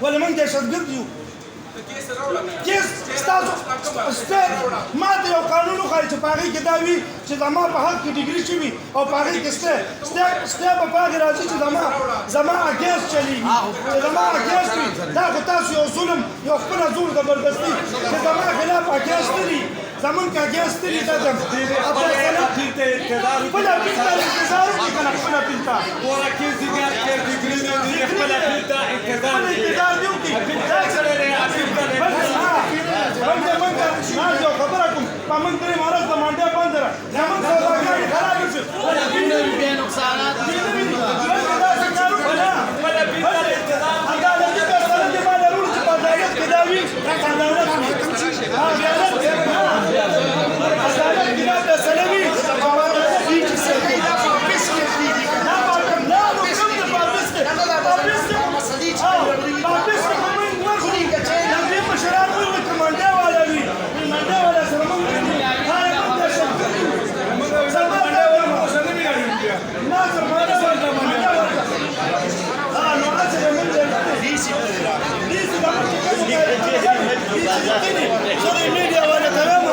ولا من دهشتګرد یو کیس ستاسو ما ته یو قانون وښایي چې په هغې کې دا وي چې زما په حق کې ډګري شوي او په هغې کې ستی به په هغې راځي چې زما اګینسټ چلېږي چې زما اګینسټ وي دا خو تاسو یو ظلم یو خپله زور زبردستي چې زما خلاف اګینسټ دي زمونږ که اګینسټ دي دا خپله پیل ته انتظار وکړي که نه خپله پیل ته خپل انتظار دې وکړي یو خبره کوم په موږ درې مهارت د منډۍ بنده ده زموږ سوداګري خرابه شي نقصانات داسې کار وکړه نه عدالتي فیصله دې ما لرلو چې په عدالت کې دا وي عدالت کې دا فیصله وي Sorry, media, ولا تمام.